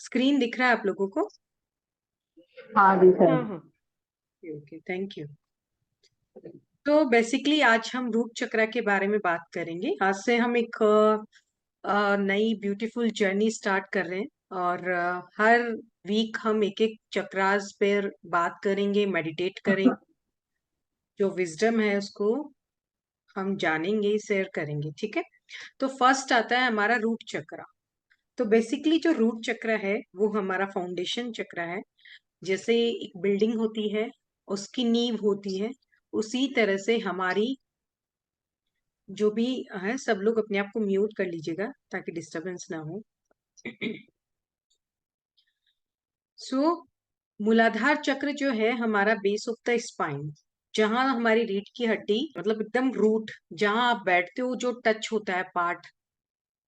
Screen दिख रहा है आप लोगों को? हाँ जी सर। हाँ हाँ, ओके, थैंक यू। तो बेसिकली आज हम रूट चक्र के बारे में बात करेंगे। आज से हम एक नई ब्यूटीफुल जर्नी स्टार्ट कर रहे हैं, और हर वीक हम एक एक चक्रास पर बात करेंगे, मेडिटेट करेंगे, जो विजडम है उसको हम जानेंगे, शेयर करेंगे, ठीक है। तो फर्स्ट आता है हमारा रूट चक्र। तो बेसिकली जो रूट चक्र है वो हमारा फाउंडेशन चक्र है। जैसे एक बिल्डिंग होती है, उसकी नींव होती है, उसी तरह से हमारी जो भी है, सब लोग अपने आप को म्यूट कर लीजिएगा ताकि डिस्टरबेंस ना हो। सो मूलाधार चक्र जो है हमारा बेस ऑफ द स्पाइन, जहां हमारी रीढ़ की हड्डी मतलब एकदम रूट, जहां आप बैठते हो जो टच होता है पार्ट,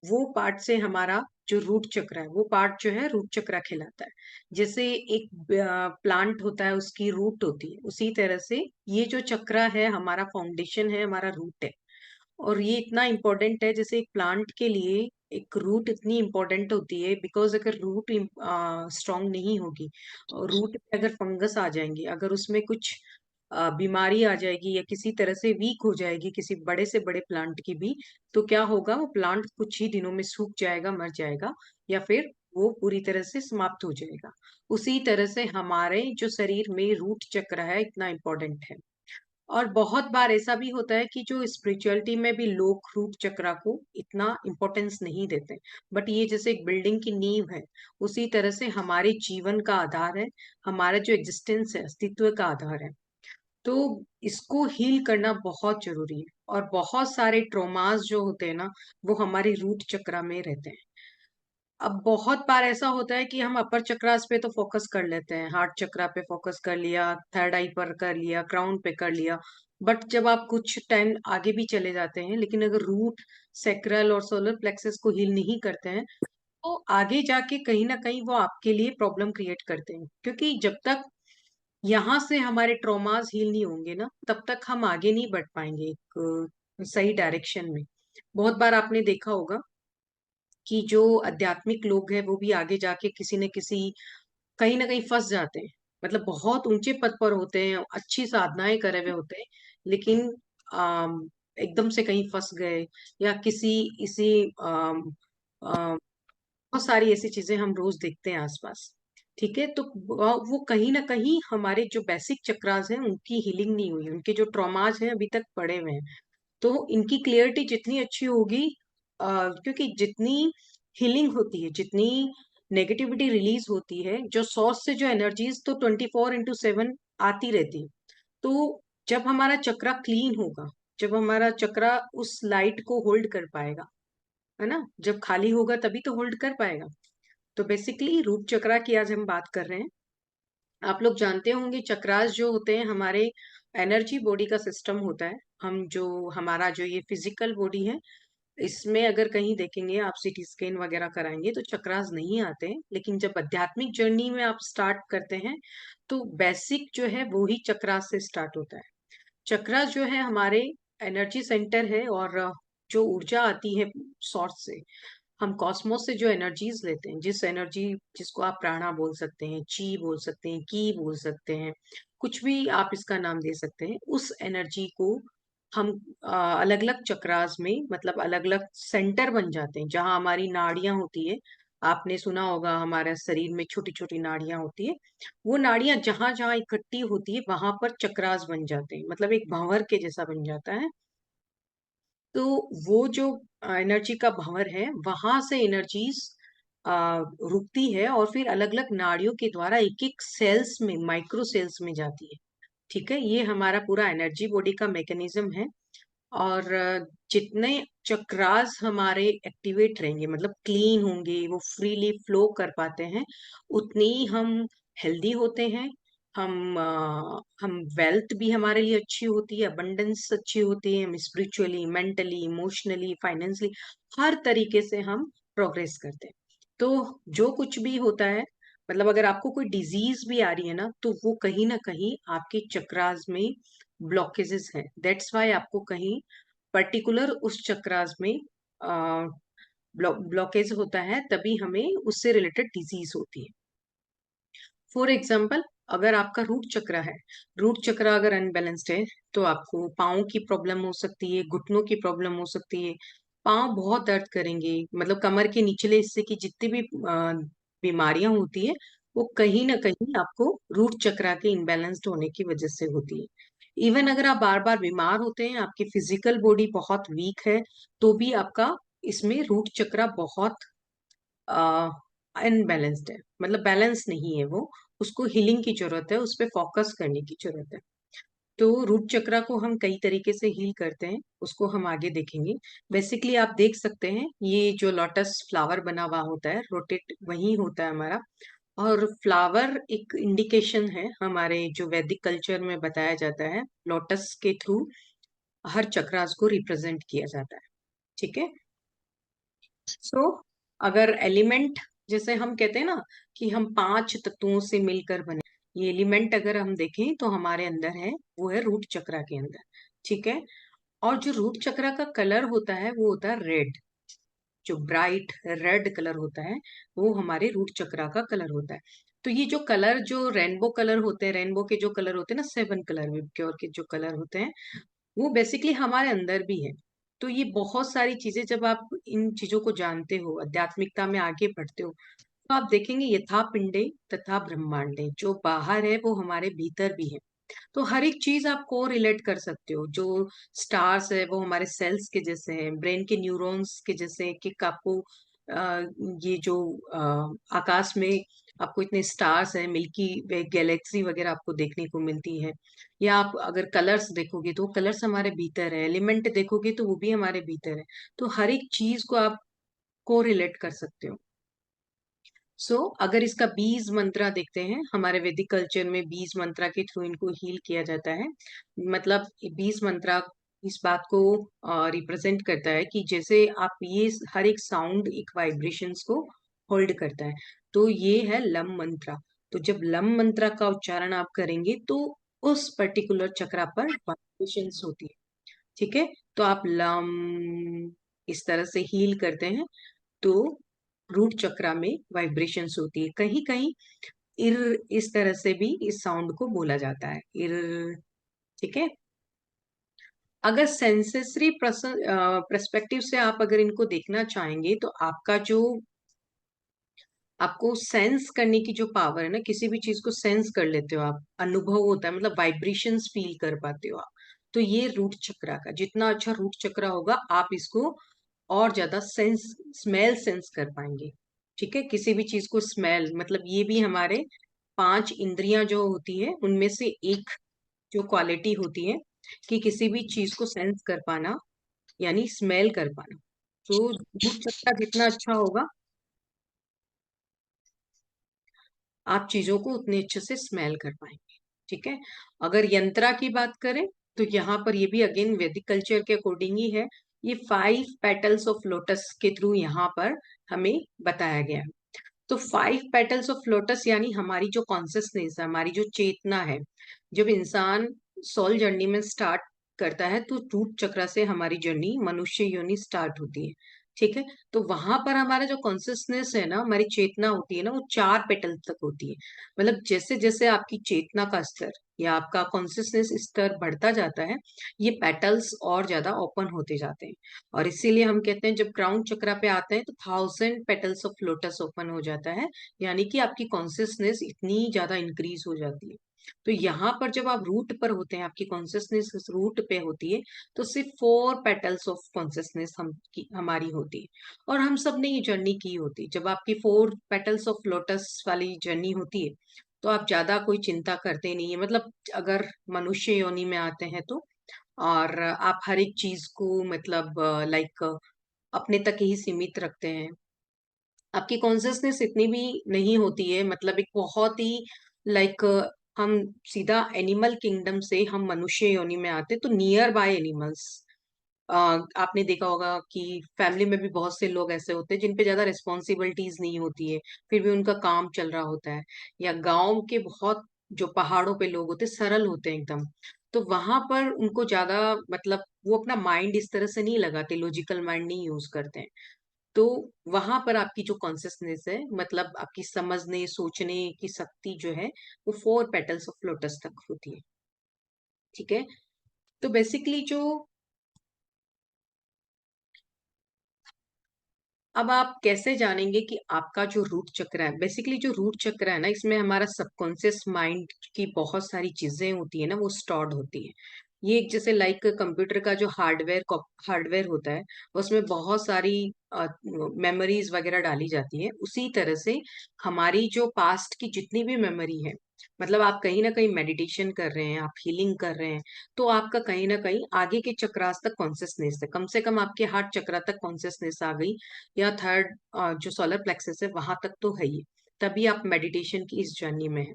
वो पार्ट से हमारा जो रूट चक्र है वो पार्ट जो है रूट चक्र कहलाता है। जैसे एक प्लांट होता है उसकी रूट होती है, उसी तरह से ये जो चक्र है हमारा फाउंडेशन है, हमारा रूट है। और ये इतना इम्पोर्टेंट है, जैसे एक प्लांट के लिए एक रूट इतनी इम्पोर्टेंट होती है, बिकॉज अगर रूट स्ट्रांग नहीं होगी, रूट पे अगर फंगस आ जाएंगे, अगर उसमें कुछ बीमारी आ जाएगी या किसी तरह से वीक हो जाएगी किसी बड़े से बड़े प्लांट की भी, तो क्या होगा, वो प्लांट कुछ ही दिनों में सूख जाएगा, मर जाएगा, या फिर वो पूरी तरह से समाप्त हो जाएगा। उसी तरह से हमारे जो शरीर में रूट चक्र है इतना इम्पोर्टेंट है। और बहुत बार ऐसा भी होता है कि जो स्पिरिचुअलिटी में भी लोग रूट चक्र को इतना इम्पोर्टेंस नहीं देते, बट ये जैसे एक बिल्डिंग की नींव है, उसी तरह से हमारे जीवन का आधार है, हमारा जो एग्जिस्टेंस है, अस्तित्व का आधार है। तो इसको हील करना बहुत जरूरी है। और बहुत सारे ट्रोमास जो होते हैं ना, वो हमारे रूट चक्र में रहते हैं। अब बहुत बार ऐसा होता है कि हम अपर चक्रास पे तो फोकस कर लेते हैं, हार्ट चक्रा पे फोकस कर लिया, थर्ड आई पर कर लिया, क्राउन पे कर लिया, बट जब आप कुछ टाइम आगे भी चले जाते हैं, लेकिन अगर रूट, सेक्रल और सोलर प्लेक्सस को हील नहीं करते हैं, तो आगे जाके कहीं ना कहीं वो आपके लिए प्रॉब्लम क्रिएट करते हैं। क्योंकि जब तक यहाँ से हमारे ट्रॉमास हील नहीं होंगे ना, तब तक हम आगे नहीं बढ़ पाएंगे एक सही डायरेक्शन में। बहुत बार आपने देखा होगा कि जो आध्यात्मिक लोग हैं वो भी आगे जाके किसी न किसी, कहीं ना कहीं फंस जाते हैं। मतलब बहुत ऊंचे पद पर होते हैं, अच्छी साधनाएं करे हुए होते हैं, लेकिन एकदम से कहीं फंस गए, या किसी इसी बहुत सारी ऐसी चीजें हम रोज देखते हैं आसपास। ठीक है, तो वो कहीं ना कहीं हमारे जो बेसिक चक्रास हैं उनकी हीलिंग नहीं हुई, उनके जो ट्रॉमास हैं अभी तक पड़े हुए हैं। तो इनकी क्लियरिटी जितनी अच्छी होगी, क्योंकि जितनी हीलिंग होती है, जितनी नेगेटिविटी रिलीज होती है, जो सोर्स से जो एनर्जीज तो 24/7 आती रहती है। तो जब हमारा चक्रा क्लीन होगा, जब हमारा चक्रा उस लाइट को होल्ड कर पाएगा, है ना, जब खाली होगा तभी तो होल्ड कर पाएगा। तो बेसिकली रूट चक्रा की आज हम बात कर रहे हैं। आप लोग जानते होंगे चक्रास जो होते हैं हमारे एनर्जी बॉडी का सिस्टम होता है। हम जो हमारा जो ये फिजिकल बॉडी है, इसमें अगर कहीं देखेंगे आप, सीटी स्कैन वगैरह कराएंगे तो चक्रास नहीं आते हैं, लेकिन जब आध्यात्मिक जर्नी में आप स्टार्ट करते हैं तो बेसिक जो है वो ही चक्रास से स्टार्ट होता है। चक्रास जो है हमारे एनर्जी सेंटर है, और जो ऊर्जा आती है सोर्स से, हम कॉस्मोस से जो एनर्जीज लेते हैं, जिस एनर्जी, जिसको आप प्राणा बोल सकते हैं, ची बोल सकते हैं, की बोल सकते हैं, कुछ भी आप इसका नाम दे सकते हैं, उस एनर्जी को हम अलग अलग चक्रास में, मतलब अलग अलग सेंटर बन जाते हैं जहां हमारी नाड़ियां होती है। आपने सुना होगा हमारे शरीर में छोटी छोटी नाड़ियां होती है, वो नाड़ियां जहां जहां इकट्ठी होती है वहां पर चक्रास बन जाते हैं, मतलब एक भंवर के जैसा बन जाता है। तो वो जो एनर्जी का भंवर है, वहां से एनर्जीज रुकती है और फिर अलग अलग नाड़ियों के द्वारा एक एक सेल्स में, माइक्रो सेल्स में जाती है। ठीक है, ये हमारा पूरा एनर्जी बॉडी का मैकेनिज्म है। और जितने चक्रास हमारे एक्टिवेट रहेंगे, मतलब क्लीन होंगे, वो फ्रीली फ्लो कर पाते हैं, उतनी ही हम हेल्दी होते हैं। हम वेल्थ भी हमारे लिए अच्छी होती है, अबंडेंस अच्छी होती है, हम स्पिरिचुअली, मेंटली, इमोशनली, फाइनेंशियली, हर तरीके से हम प्रोग्रेस करते हैं। तो जो कुछ भी होता है, मतलब अगर आपको कोई डिजीज भी आ रही है ना, तो वो कहीं ना कहीं आपके चक्रास में ब्लॉकेजेस हैं। दैट्स वाई आपको कहीं पर्टिकुलर उस चक्रास में ब्लॉकेज होता है तभी हमें उससे रिलेटेड डिजीज होती है। फॉर एग्जाम्पल, अगर आपका रूट चक्र है, रूट चक्र अगर अनबैलेंस्ड है, तो आपको पाँव की प्रॉब्लम हो सकती है, घुटनों की प्रॉब्लम हो सकती है, पाँव बहुत दर्द करेंगे, मतलब कमर के निचले हिस्से की जितनी भी बीमारियां होती है, वो कहीं ना कहीं आपको रूट चक्र के इनबैलेंस्ड होने की वजह से होती है। इवन अगर आप बार बार बीमार होते हैं, आपकी फिजिकल बॉडी बहुत वीक है, तो भी आपका इसमें रूट चक्र बहुत अनबैलेंस्ड है, मतलब बैलेंस नहीं है वो, उसको हीलिंग की जरूरत है, उस पर फोकस करने की जरूरत है। तो रूट चक्र को हम कई तरीके से हील करते हैं, उसको हम आगे देखेंगे। बेसिकली आप देख सकते हैं, ये जो लोटस फ्लावर बना हुआ होता है, रोटेट वही होता है हमारा। और फ्लावर एक इंडिकेशन है, हमारे जो वैदिक कल्चर में बताया जाता है, लोटस के थ्रू हर चक्रास को रिप्रेजेंट किया जाता है। ठीक है। सो अगर एलिमेंट, जैसे हम कहते हैं ना कि हम 5 तत्वों से मिलकर बने, ये एलिमेंट अगर हम देखें तो हमारे अंदर है, वो है रूट चक्र के अंदर। ठीक है। और जो रूट चक्र का कलर होता है वो होता है रेड, जो ब्राइट रेड कलर होता है, वो हमारे रूट चक्र का कलर होता है। तो ये जो कलर, जो रेनबो कलर होते हैं, रेनबो के जो कलर होते हैं ना, 7 कलर विबग्योर के जो कलर होते हैं, वो बेसिकली हमारे अंदर भी है। तो ये बहुत सारी चीजें, जब आप इन चीजों को जानते हो, आध्यात्मिकता में आगे बढ़ते हो, तो आप देखेंगे यथा पिंडे तथा ब्रह्मांडे, जो बाहर है वो हमारे भीतर भी है। तो हर एक चीज आप को रिलेट कर सकते हो, जो स्टार्स है वो हमारे सेल्स के जैसे हैं, ब्रेन के न्यूरॉन्स के जैसे, कि आपको ये जो आकाश में आपको इतने स्टार्स हैं, मिल्की वे गैलेक्सी वगैरह आपको देखने को मिलती है। या आप अगर कलर्स देखोगे तो कलर्स हमारे भीतर है, एलिमेंट देखोगे तो वो भी हमारे भीतर है। तो हर एक चीज को आप को रिलेट कर सकते हो। अगर इसका बीज मंत्रा देखते हैं, हमारे वैदिक कल्चर में बीज मंत्रा के थ्रू इनको हील किया जाता है। मतलब बीज मंत्रा इस बात को रिप्रेजेंट करता है कि जैसे आप ये हर एक साउंड एक वाइब्रेशंस को होल्ड करता है। तो ये है लम मंत्रा। तो जब लम मंत्रा का उच्चारण आप करेंगे तो उस पर्टिकुलर चक्रा पर वाइब्रेशंस होती है। ठीक है। तो आप लम इस तरह से हील करते हैं, तो रूट चक्रा में वाइब्रेशंस होती है। कहीं कहीं इर, इस तरह से भी इस साउंड को बोला जाता है, इर। ठीक है। अगर सेंसेसरी पर्सपेक्टिव से आप अगर इनको देखना चाहेंगे, तो आपका जो, आपको सेंस करने की जो पावर है ना, किसी भी चीज को सेंस कर लेते हो आप, अनुभव होता है, मतलब वाइब्रेशंस फील कर पाते हो आप। तो ये रूट चक्रा का, जितना अच्छा रूट चक्रा होगा, आप इसको और ज्यादा सेंस, स्मेल सेंस कर पाएंगे। ठीक है। किसी भी चीज को स्मेल, मतलब ये भी हमारे 5 इंद्रियां जो होती है उनमें से एक जो क्वालिटी होती है, कि किसी भी चीज को सेंस कर पाना, यानी स्मेल कर पाना। तो रूट चक्रा जितना अच्छा होगा, आप चीजों को उतने अच्छे से स्मेल कर पाएंगे। ठीक है। अगर यंत्रा की बात करें, तो यहाँ पर ये भी अगेन वैदिक कल्चर के अकॉर्डिंग ही है। ये 5 पेटल्स ऑफ लोटस के थ्रू यहाँ पर हमें बताया गया है। तो 5 पेटल्स ऑफ लोटस यानी हमारी जो कॉन्सियसनेस है, हमारी जो चेतना है, जब इंसान सोल जर्नी में स्टार्ट करता है, तो रूट चक्र से हमारी जर्नी मनुष्य योनि स्टार्ट होती है। ठीक है। तो वहां पर हमारा जो कॉन्सियसनेस है ना, हमारी चेतना होती है ना, वो 4 पेटल तक होती है। मतलब जैसे जैसे आपकी चेतना का स्तर या आपका कॉन्सियसनेस स्तर बढ़ता जाता है, ये पेटल्स और ज्यादा ओपन होते जाते हैं। और इसीलिए हम कहते हैं, जब क्राउन चक्र पे आते हैं तो 1000 पेटल्स ऑफ लोटस ओपन हो जाता है, यानी कि आपकी कॉन्सियसनेस इतनी ज्यादा इंक्रीज हो जाती है। तो यहाँ पर जब आप रूट पर होते हैं, आपकी कॉन्सियसनेस रूट पे होती है, तो सिर्फ 4 पेटल्स ऑफ कॉन्सियसनेस हमारी होती है। और हम सब ने ये जर्नी की होती है। जब आपकी 4 पेटल्स ऑफ लोटस वाली जर्नी होती है, तो आप ज्यादा कोई चिंता करते नहीं है, मतलब अगर मनुष्य योनि में आते हैं तो। और आप हर एक चीज को, मतलब लाइक अपने तक ही सीमित रखते हैं। आपकी कॉन्सियसनेस इतनी भी नहीं होती है, मतलब एक बहुत ही लाइक, हम सीधा एनिमल किंगडम से हम मनुष्य योनि में आते, तो नियर बाय एनिमल्स। आपने देखा होगा कि फैमिली में भी बहुत से लोग ऐसे होते हैं जिन पे ज्यादा रिस्पॉन्सिबिलिटीज नहीं होती है, फिर भी उनका काम चल रहा होता है। या गांव के बहुत, जो पहाड़ों पे लोग होते हैं, सरल होते हैं एकदम। तो वहां पर उनको ज्यादा, मतलब वो अपना माइंड इस तरह से नहीं लगाते, लॉजिकल माइंड नहीं यूज करते हैं। तो वहां पर आपकी जो कॉन्सियसनेस है, मतलब आपकी समझने सोचने की शक्ति जो है, वो 4 पेटल्स ऑफ लोटस तक होती है। ठीक है। तो बेसिकली जो, अब आप कैसे जानेंगे कि आपका जो रूट चक्र है, बेसिकली जो रूट चक्र है ना, इसमें हमारा सबकॉन्शियस माइंड की बहुत सारी चीजें होती है ना, वो स्टोर्ड होती है। ये एक जैसे लाइक कंप्यूटर का जो हार्डवेयर होता है, उसमें बहुत सारी मेमोरीज वगैरह डाली जाती है। उसी तरह से हमारी जो पास्ट की जितनी भी मेमोरी है, मतलब आप कहीं ना कहीं मेडिटेशन कर रहे हैं, आप हीलिंग कर रहे हैं, तो आपका कहीं ना कहीं आगे के चक्रास तक कॉन्सियसनेस है, कम से कम आपके हार्ट चक्र तक कॉन्सियसनेस आ गई, या थर्ड जो सोलर प्लेक्सस है वहां तक तो है ही, तभी आप मेडिटेशन की इस जर्नी में है।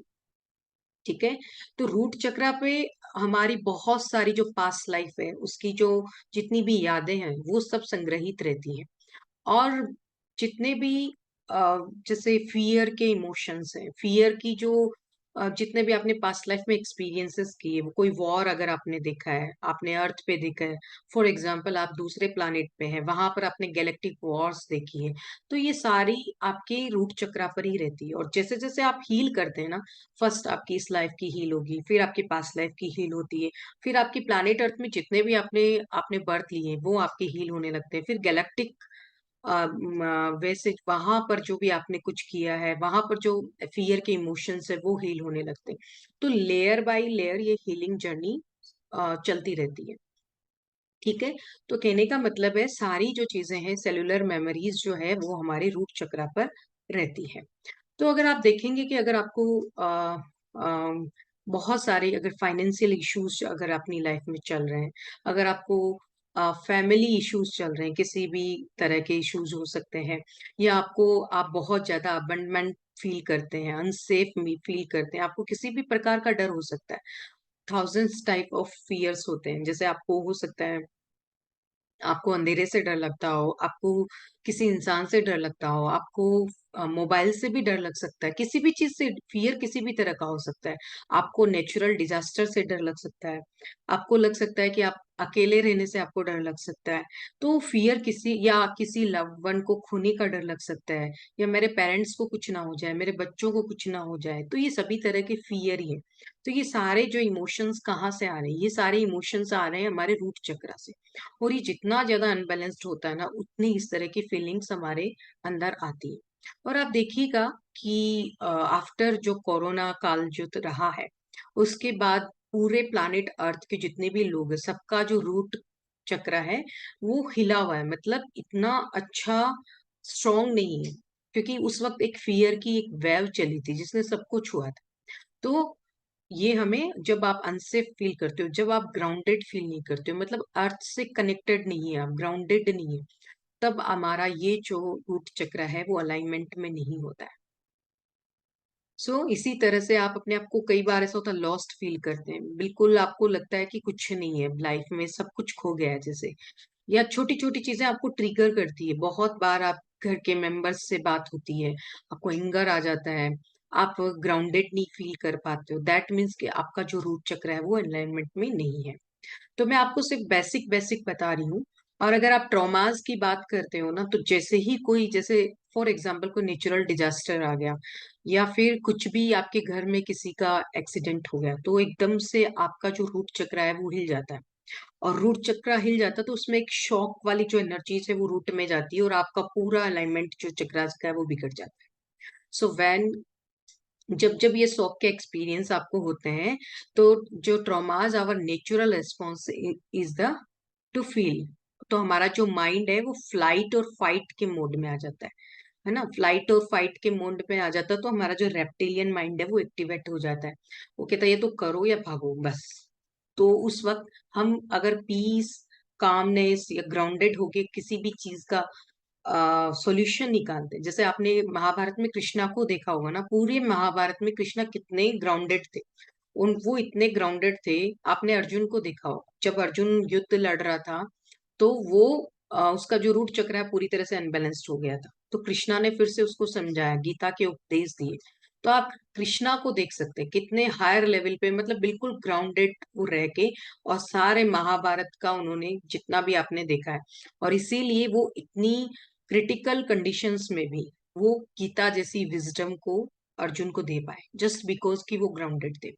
ठीक है। तो रूट चक्रा पे हमारी बहुत सारी जो पास्ट लाइफ है, उसकी जो जितनी भी यादें हैं, वो सब संग्रहित रहती हैं। और जितने भी जैसे फियर के इमोशंस हैं, फियर की जो जितने भी आपने पास्ट लाइफ में एक्सपीरियंसेस किए, वो कोई वॉर अगर आपने देखा है, आपने अर्थ पे देखा है, फॉर एग्जांपल आप दूसरे प्लानिट पे हैं, वहां पर आपने गैलेक्टिक वॉर्स देखी है, तो ये सारी आपके रूट चक्रा पर ही रहती है। और जैसे जैसे आप हील करते हैं ना, फर्स्ट आपकी इस लाइफ की हील होगी, फिर आपकी पास्ट लाइफ की हील होती है, फिर आपकी प्लानिट अर्थ में जितने भी आपने आपने बर्थ लिए वो आपके हील होने लगते हैं, फिर गैलेक्टिक वैसे वहां पर जो भी आपने कुछ किया है, वहां पर जो फियर के इमोशंस है, वो हील होने लगते हैं। तो लेयर बाय लेयर ये हीलिंग जर्नी चलती रहती है। ठीक है। तो कहने का मतलब है, सारी जो चीजें हैं, सेलुलर मेमोरीज जो है, वो हमारे रूट चक्रा पर रहती है। तो अगर आप देखेंगे कि अगर आपको बहुत सारे अगर फाइनेंशियल इश्यूज अगर अपनी लाइफ में चल रहे हैं, अगर आपको फैमिली इश्यूज चल रहे हैं, किसी भी तरह के इश्यूज हो सकते हैं, या आपको आप बहुत ज्यादा अबंडमेंट फील करते हैं, अनसेफ फील करते हैं, आपको किसी भी प्रकार का डर हो सकता है। थाउजेंड्स टाइप ऑफ फियर्स होते हैं, जैसे आपको हो सकता है आपको अंधेरे से डर लगता हो, आपको किसी इंसान से डर लगता हो, आपको मोबाइल से भी डर लग सकता है, किसी भी चीज से फियर किसी भी तरह का हो सकता है। आपको नेचुरल डिजास्टर से डर लग सकता है, आपको लग सकता है कि आप अकेले रहने से आपको डर लग सकता है। तो फियर किसी या किसी लव्ड वन को खोने का डर लग सकता है, या मेरे पेरेंट्स को कुछ ना हो जाए, मेरे बच्चों को कुछ ना हो जाए, तो ये सभी तरह के फियर ही है। तो ये सारे जो इमोशंस कहाँ से आ रहे हैं, ये सारे इमोशंस आ रहे हैं हमारे रूट चक्र से। और ये जितना ज्यादा अनबैलेंस्ड होता है ना, उतनी इस तरह की फीलिंग्स हमारे अंदर आती है। और आप देखिएगा कि आफ्टर जो कोरोना काल जो तो रहा है, उसके बाद पूरे प्लानिट अर्थ के जितने भी लोग हैं, सबका जो रूट चक्र है, वो हिला हुआ है, मतलब इतना अच्छा स्ट्रॉन्ग नहीं है, क्योंकि उस वक्त एक फियर की एक वेव चली थी जिसने सबको छुआ था। तो ये हमें, जब आप अनसेफ फील करते हो, जब आप ग्राउंडेड फील नहीं करते हो, मतलब अर्थ से कनेक्टेड नहीं है, आप ग्राउंडेड नहीं है, तब हमारा ये जो रूट चक्र है वो अलाइनमेंट में नहीं होता है। इसी तरह से आप अपने आप को कई बार ऐसा होता है लॉस्ट फील करते हैं, बिल्कुल आपको लगता है कि कुछ नहीं है लाइफ में, सब कुछ खो गया है जैसे, या छोटी छोटी चीजें आपको ट्रिगर करती है। बहुत बार आप घर के मेंबर्स से बात होती है, आपको एंगर आ जाता है, आप ग्राउंडेड नहीं फील कर पाते हो, दैट मीन्स कि आपका जो रूट चक्र है वो अलाइनमेंट में नहीं है। तो मैं आपको सिर्फ बेसिक बेसिक बता रही हूँ। और अगर आप ट्रॉमास की बात करते हो ना, तो जैसे ही कोई, जैसे फॉर एग्जाम्पल कोई नेचुरल डिजास्टर आ गया, या फिर कुछ भी आपके घर में किसी का एक्सीडेंट हो गया, तो एकदम से आपका जो रूट चक्र है वो हिल जाता है। और रूट चक्र हिल जाता है तो उसमें एक शॉक वाली जो एनर्जीज है वो रूट में जाती है, और आपका पूरा अलाइनमेंट जो चक्रास का है वो बिगड़ जाता है। सो व्हेन, जब जब ये शॉक के एक्सपीरियंस आपको होते हैं, तो जो traumas our natural response is the to feel, तो हमारा जो माइंड है वो फ्लाइट और फाइट के मोड में आ जाता है ना, फ्लाइट और फाइट के मोड में आ जाता है, तो हमारा जो रेप्टिलियन माइंड है वो एक्टिवेट हो जाता है। वो कहता है ये तो करो या भागो बस। तो उस वक्त हम अगर पीस, कामनेस या ग्राउंडेड होके किसी भी चीज का सॉल्यूशन निकालते हैं, जैसे आपने महाभारत में कृष्णा को देखा होगा ना, पूरे महाभारत में कृष्णा कितने ग्राउंडेड थे, उन वो इतने ग्राउंडेड थे। आपने अर्जुन को देखा होगा, जब अर्जुन युद्ध लड़ रहा था, तो वो उसका जो रूट चक्र है पूरी तरह से अनबैलेंस्ड हो गया था, तो कृष्णा ने फिर से उसको समझाया, गीता के उपदेश दिए। तो आप कृष्णा को देख सकते हैं कितने हायर लेवल पे, मतलब बिल्कुल ग्राउंडेड वो रह के, और सारे महाभारत का उन्होंने जितना भी आपने देखा है, और इसीलिए वो इतनी क्रिटिकल कंडीशंस में भी वो गीता जैसी विजडम को अर्जुन को दे पाए, जस्ट बिकॉज कि वो ग्राउंडेड थे।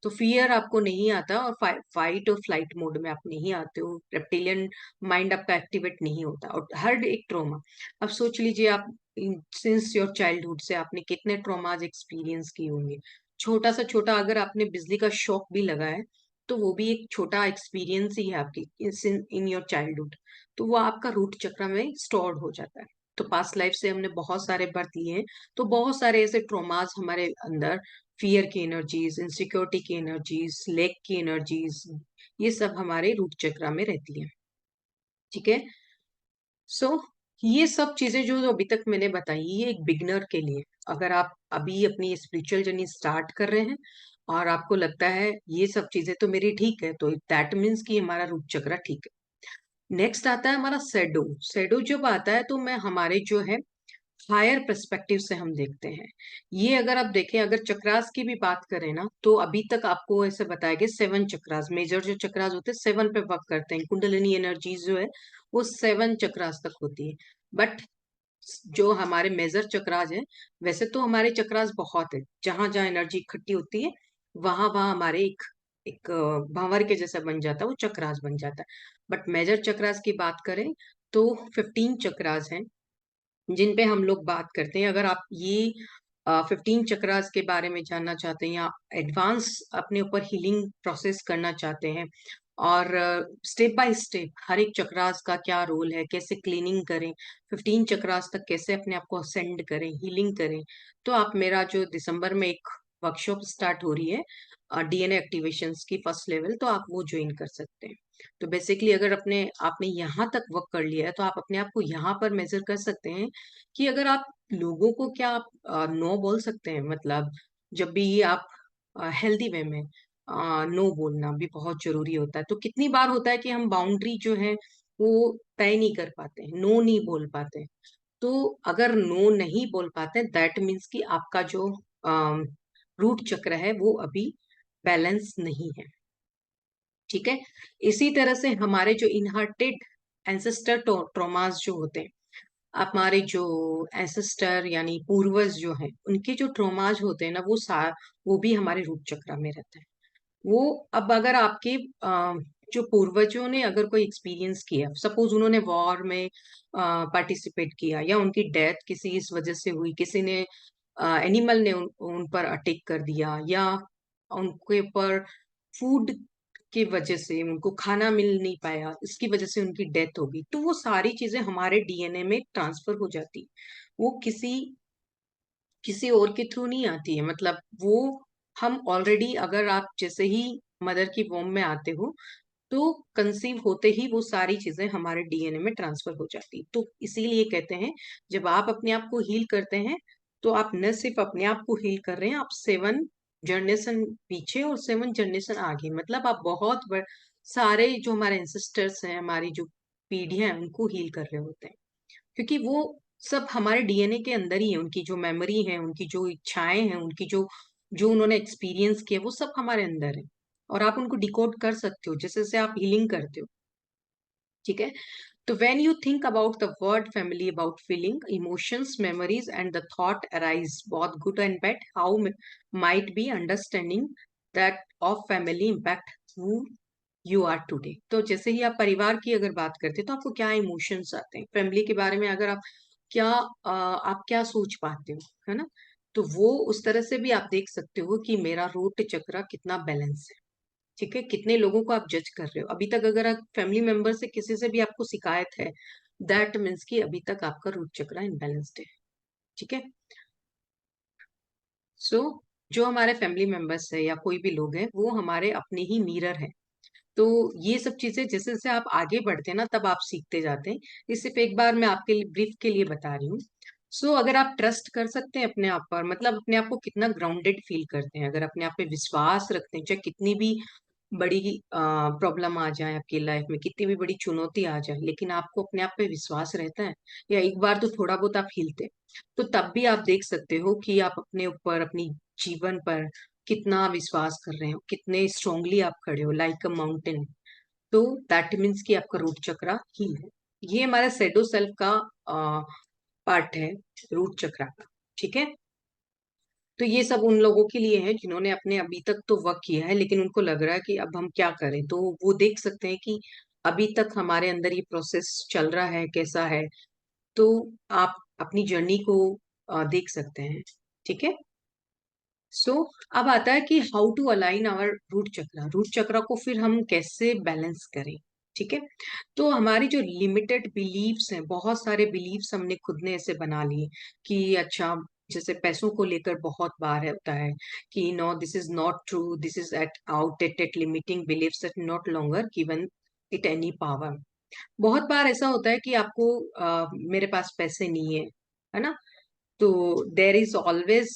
तो फियर आपको नहीं आता, और फाइट और फ्लाइट मोड में आप नहीं आते हो, रेप्टिलियन माइंड आपका एक्टिवेट नहीं होता। और हर एक ट्रॉमा, अब सोच लीजिए आप सिंस योर चाइल्डहुड से आपने कितने ट्रॉमाज एक्सपीरियंस किए होंगे। छोटा सा छोटा अगर आपने बिजली का शॉक भी लगा है, तो वो भी एक छोटा एक्सपीरियंस ही है आपकी इन योर चाइल्डहुड। तो वो आपका रूट चक्र में स्टोर्ड हो जाता है। तो पास्ट लाइफ से हमने बहुत सारे बर्थ लिए हैं, तो बहुत सारे ऐसे ट्रॉमास हमारे अंदर, फियर की एनर्जीज, इनसिक्योरिटी की एनर्जीज, लेक की एनर्जीज, ये सब हमारे रूट चक्र में रहती है। ठीक है। सो ये सब चीजें जो अभी तक मैंने बताई, ये एक बिगनर के लिए, अगर आप अभी अपनी स्पिरिचुअल जर्नी स्टार्ट कर रहे हैं और आपको लगता है ये सब चीजें तो मेरी ठीक है, तो दैट मीन्स कि हमारा रूट चक्र ठीक है। नेक्स्ट आता है हमारा शेडो। शेडो जब आता है तो मैं हमारे जो है हायर पर्सपेक्टिव से हम देखते हैं। ये अगर आप देखें, अगर चक्रास की भी बात करें ना, तो अभी तक आपको ऐसे बताया गया 7 चक्रास, मेजर जो चक्रास होते हैं 7 पे वर्क करते हैं। कुंडलिनी एनर्जीज जो है वो 7 चक्रास तक होती है। बट जो हमारे मेजर चक्रास है, वैसे तो हमारे चक्रास बहुत है, जहां जहां एनर्जी इकट्ठी होती है वहां वहां हमारे एक एक भंवर के जैसा बन जाता है, वो चक्रास बन जाता है। बट मेजर चक्रास की बात करें तो 15 चक्रास हैं जिन पे हम लोग बात करते हैं। अगर आप ये 15 चक्रास के बारे में जानना चाहते हैं, या एडवांस अपने ऊपर हीलिंग प्रोसेस करना चाहते हैं, और स्टेप बाय स्टेप हर एक चक्रास का क्या रोल है, कैसे क्लीनिंग करें, 15 चक्रास तक कैसे अपने आप को असेंड करें, हीलिंग करें, तो आप मेरा जो दिसंबर में एक वर्कशॉप स्टार्ट हो रही है डीएनए एक्टिवेशंस की फर्स्ट लेवल, तो आप वो ज्वाइन कर सकते हैं। तो बेसिकली अगर अपने आपने यहाँ तक वर्क कर लिया है, तो आप अपने आप को यहाँ पर मेजर कर सकते हैं कि अगर आप लोगों को क्या आप नो बोल सकते हैं। मतलब जब भी आप हेल्दी वे में नो बोलना भी बहुत जरूरी होता है। तो कितनी बार होता है कि हम बाउंड्री जो है वो तय नहीं कर पाते हैं, नो नहीं बोल पाते। तो अगर नो नहीं बोल पाते, दैट मीन्स कि आपका जो रूट चक्र है वो अभी बैलेंस नहीं है। ठीक है। इसी तरह से हमारे जो इनहर्टेड एंसेस्टर ट्रॉमास जो होते हैं, हमारे जो एंसेस्टर यानी पूर्वज जो हैं, उनके जो ट्रॉमाज होते हैं ना, वो भी हमारे रूट चक्र में रहता है। वो अब अगर आपके जो पूर्वजों ने अगर कोई एक्सपीरियंस किया, सपोज उन्होंने वॉर में पार्टिसिपेट किया, या उनकी डेथ किसी इस वजह से हुई, किसी ने एनिमल ने उन पर अटैक कर दिया, या उनके ऊपर फूड की वजह से उनको खाना मिल नहीं पाया, इसकी वजह से उनकी डेथ होगी, तो वो सारी चीजें हमारे डीएनए में ट्रांसफर हो जाती। वो किसी किसी और के थ्रू नहीं आती है। मतलब वो हम ऑलरेडी, अगर आप जैसे ही मदर की वोम में आते हो, तो कंसीव होते ही वो सारी चीजें हमारे डीएनए में ट्रांसफर हो जाती। तो इसीलिए कहते हैं, जब आप अपने आप को हील करते हैं, तो आप न सिर्फ अपने आप को हील कर रहे हैं, आप 7 जनरेशन पीछे और 7 जनरेशन आगे, मतलब आप बहुत सारे जो हमारे एंसेस्टर्स हैं, हमारी जो पीढ़ियां हैं, उनको हील कर रहे होते हैं। क्योंकि वो सब हमारे डीएनए के अंदर ही है, उनकी जो मेमोरी है, उनकी जो इच्छाएं हैं, उनकी जो जो उन्होंने एक्सपीरियंस किया, वो सब हमारे अंदर है। और आप उनको डिकोड कर सकते हो जैसे जैसे आप हीलिंग करते हो। ठीक है। तो when you think about the word family, about feeling, emotions, memories and the thought arise, both good and bad, how might be understanding that of family impact who you are today. तो जैसे ही आप परिवार की अगर बात करते हैं, तो आपको क्या इमोशंस आते हैं फैमिली के बारे में, अगर आप क्या आप क्या सोच पाते हो, है ना। तो वो उस तरह से भी आप देख सकते हो कि मेरा रूट चक्र कितना बैलेंस है। ठीक है। कितने लोगों को आप जज कर रहे हो अभी तक, अगर आप फैमिली मेंबर से किसी से भी आपको शिकायत है, दैट मीन्स कि अभी तक आपका रूट चक्र इनबैलेंस्ड है। ठीक है। सो जो हमारे फैमिली मेंबर्स है या कोई भी लोग हैं, वो हमारे अपने ही मिरर है। तो ये सब चीजें जैसे जैसे आप आगे बढ़ते हैं ना, तब आप सीखते जाते हैं। इस सिर्फ एक बार मैं आपके लिए ब्रीफ के लिए बता रही हूँ। सो अगर आप ट्रस्ट कर सकते हैं अपने आप पर, मतलब अपने आप को कितना ग्राउंडेड फील करते हैं, अगर अपने आप पे विश्वास रखते हैं, चाहे कितनी भी बड़ी प्रॉब्लम आ जाए आपकी लाइफ में, कितनी भी बड़ी चुनौती आ जाए, लेकिन आपको अपने आप पे विश्वास रहता है, या एक बार तो थोड़ा बहुत आप हिलते हैं, तो तब भी आप देख सकते हो कि आप अपने ऊपर, अपनी जीवन पर कितना विश्वास कर रहे हो, कितने स्ट्रांगली आप खड़े हो लाइक अ माउंटेन। तो दैट मीन्स कि आपका रूट चक्रा हील है। ये हमारा सेडो सेल्फ का पार्ट है, रूट चक्रा का। ठीक है, तो ये सब उन लोगों के लिए है जिन्होंने अपने अभी तक तो वर्क किया है, लेकिन उनको लग रहा है कि अब हम क्या करें, तो वो देख सकते हैं कि अभी तक हमारे अंदर ये प्रोसेस चल रहा है कैसा है। तो आप अपनी जर्नी को देख सकते हैं। ठीक है। सो अब आता है कि how to align our root chakra. Root chakra को फिर हम कैसे बैलेंस करें। ठीक है, तो हमारी जो लिमिटेड बिलीव्स हैं, बहुत सारे बिलीव्स हमने खुद ने ऐसे बना लिए कि अच्छा, जैसे पैसों को लेकर बहुत बार होता है कि no this is not true, this is at outdated limiting beliefs that not longer given it any power. बहुत बार ऐसा होता है कि आपको मेरे पास पैसे नहीं है ना, तो देर इज ऑलवेज,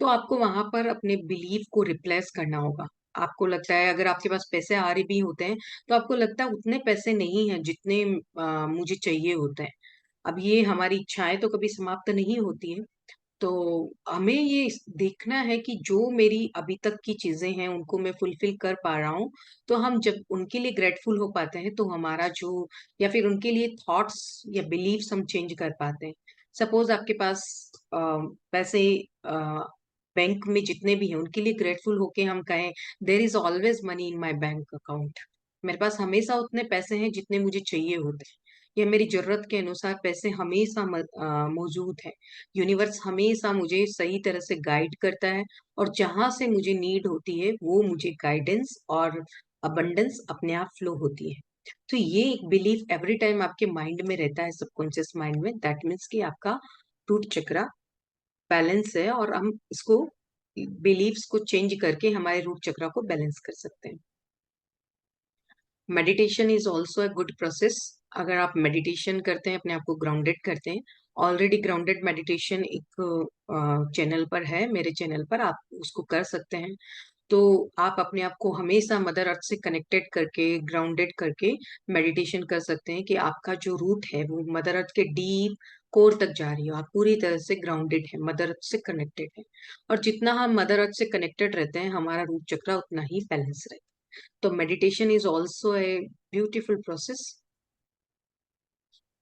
तो आपको वहां पर अपने बिलीफ को रिप्लेस करना होगा। आपको लगता है अगर आपके पास पैसे आ रहे भी होते हैं, तो आपको लगता है उतने पैसे नहीं हैं जितने मुझे चाहिए होते हैं। अब ये हमारी इच्छाएं तो कभी समाप्त नहीं होती हैं। तो हमें ये देखना है कि जो मेरी अभी तक की चीजें हैं उनको मैं फुलफिल कर पा रहा हूँ। तो हम जब उनके लिए ग्रेटफुल हो पाते हैं तो हमारा जो, या फिर उनके लिए थॉट्स या बिलीव्स हम चेंज कर पाते हैं। सपोज आपके पास पैसे बैंक में जितने भी हैं उनके लिए ग्रेटफुल होके हम कहें there is always money in my bank account. मेरे पास हमेशा उतने पैसे हैं जितने मुझे चाहिए होते हैं, या मेरी जरूरत के अनुसार पैसे हमेशा मौजूद है। यूनिवर्स हमेशा मुझे सही तरह से गाइड करता है, और जहां से मुझे नीड होती है वो मुझे गाइडेंस और अबंडेंस अपने आप फ्लो होती है। तो ये एक बिलीफ एवरी टाइम आपके माइंड में रहता है, सबकॉन्शियस माइंड में। दैट मीन्स कि आपका रूट चक्रा बैलेंस है, और हम इसको, बिलीव्स को चेंज करके हमारे रूट चक्रा को बैलेंस कर सकते हैं। Meditation is also a good process. अगर आप मेडिटेशन करते हैं, अपने आप को ग्राउंडेड करते हैं, ऑलरेडी ग्राउंडेड मेडिटेशन एक चैनल पर है, मेरे चैनल पर आप उसको कर सकते हैं। तो आप अपने आप को हमेशा मदर अर्थ से कनेक्टेड करके, ग्राउंडेड करके मेडिटेशन कर सकते हैं कि आपका जो रूट है वो मदर अर्थ के डीप कोर तक जा रही हो, आप पूरी तरह से ग्राउंडेड है, मदर अर्थ से कनेक्टेड है। और जितना हम मदर अर्थ से कनेक्टेड रहते हैं, हमारा रूट चक्रा उतना ही बैलेंस रहता है। तो meditation is also a beautiful process.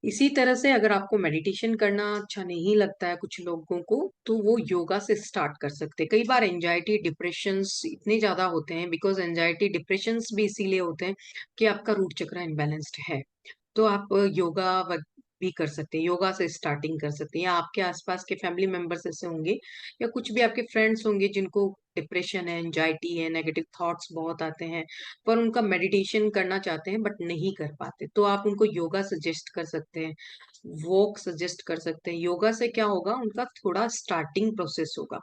इसी तरह से अगर आपको मेडिटेशन करना अच्छा नहीं लगता है कुछ लोगों को, तो वो योगा से स्टार्ट कर सकते हैं। कई बार एंजाइटी डिप्रेशंस इतने ज्यादा होते हैं, बिकॉज एंजाइटी डिप्रेशंस भी इसीलिए होते हैं कि आपका रूट चक्र इनबैलेंस्ड है। तो आप योगा भी कर सकते हैं, योगा से स्टार्टिंग कर सकते हैं। या आपके आसपास के फैमिली मेंबर्स ऐसे होंगे, या कुछ भी आपके फ्रेंड्स होंगे जिनको डिप्रेशन है, एंजाइटी है, नेगेटिव थॉट्स बहुत आते हैं, पर उनका मेडिटेशन करना चाहते हैं बट नहीं कर पाते, तो आप उनको योगा सजेस्ट कर सकते हैं, वॉक सजेस्ट कर सकते हैं। योगा से क्या होगा, उनका थोड़ा स्टार्टिंग प्रोसेस होगा,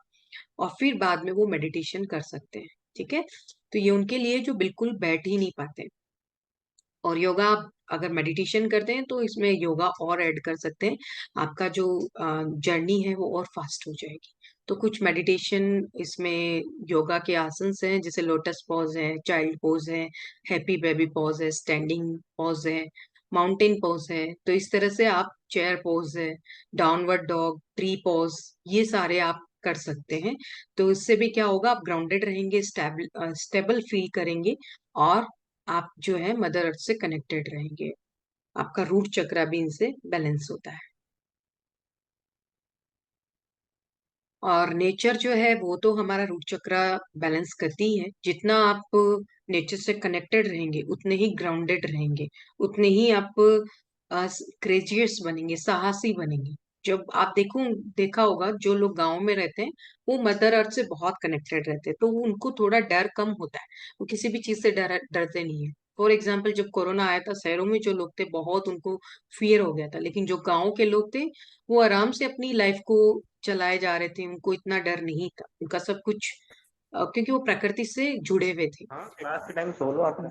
और फिर बाद में वो मेडिटेशन कर सकते हैं। ठीक है, तो ये उनके लिए जो बिल्कुल बैठ ही नहीं पाते। और योगा आप अगर मेडिटेशन करते हैं तो इसमें योगा और ऐड कर सकते हैं, आपका जो जर्नी है वो और फास्ट हो जाएगी। तो कुछ मेडिटेशन इसमें योगा के आसन्स हैं, जैसे लोटस पॉज है, चाइल्ड पोज है, हैप्पी बेबी पॉज है, स्टैंडिंग पॉज है, माउंटेन पॉज है। तो इस तरह से आप, चेयर पोज है, डाउनवर्ड डॉग, ट्री पॉज, ये सारे आप कर सकते हैं। तो इससे भी क्या होगा, आप ग्राउंडेड रहेंगे, स्टेबल स्टेबल फील करेंगे, और आप जो है मदर अर्थ से कनेक्टेड रहेंगे। आपका रूट चक्र भी इनसे बैलेंस होता है। और नेचर जो है वो तो हमारा रूट चक्र बैलेंस करती ही है। जितना आप नेचर से कनेक्टेड रहेंगे उतने ही ग्राउंडेड रहेंगे, उतने ही आप क्रेजियस बनेंगे, साहसी बनेंगे। जब आप देखा होगा जो लोग गांव में रहते हैं वो मदर अर्थ से बहुत कनेक्टेड रहते हैं, तो वो उनको थोड़ा डर कम होता है, वो किसी भी चीज से डरते नहीं है। फॉर एग्जाम्पल, जब कोरोना आया था, शहरों में जो लोग थे बहुत उनको फियर हो गया था, लेकिन जो गांव के लोग थे वो आराम से अपनी लाइफ को चलाए जा रहे थे, उनको इतना डर नहीं था, उनका सब कुछ क्योंकि वो प्रकृति से जुड़े हुए थे। हाँ, क्लास के टाइम सो लो आपने।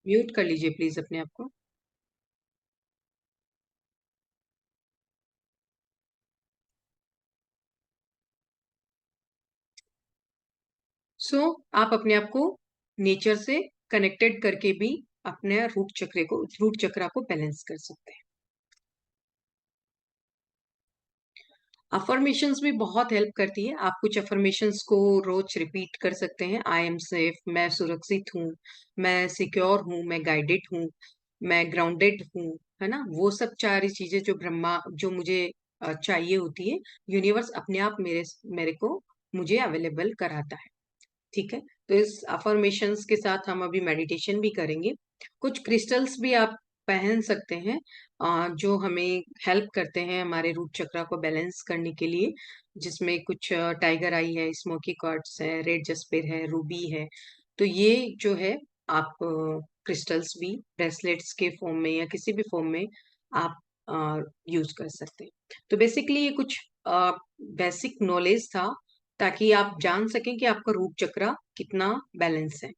म्यूट कर लीजिए प्लीज अपने आप को। सो आप अपने आप को नेचर से कनेक्टेड करके भी अपने रूट चक्र को बैलेंस कर सकते हैं। अफर्मेशंस भी बहुत हेल्प करती है। आप कुछ अफर्मेशंस को रोज रिपीट कर सकते हैं। आई एम सेफ, मैं सुरक्षित हूँ, मैं सिक्योर हूँ, मैं गाइडेड हूँ, मैं ग्राउंडेड हूँ, है ना। वो सब सारी चीजें जो ब्रह्मा जो मुझे चाहिए होती है, यूनिवर्स अपने आप मेरे मेरे को मुझे अवेलेबल कराता है। ठीक है। तो इस अफर्मेशंस के साथ हम अभी मेडिटेशन भी करेंगे। कुछ क्रिस्टल्स भी आप पहन सकते हैं, जो हमें हेल्प करते हैं हमारे रूट चक्रा को बैलेंस करने के लिए, जिसमें कुछ टाइगर आई है, स्मोकी क्वार्ट्स है, रेड जस्पिर है, रूबी है। तो ये जो है, आप क्रिस्टल्स भी ब्रेसलेट्स के फॉर्म में या किसी भी फॉर्म में आप यूज कर सकते हैं। तो बेसिकली ये कुछ बेसिक नॉलेज था, ताकि आप जान सकें कि आपका रूट चक्रा कितना बैलेंस है।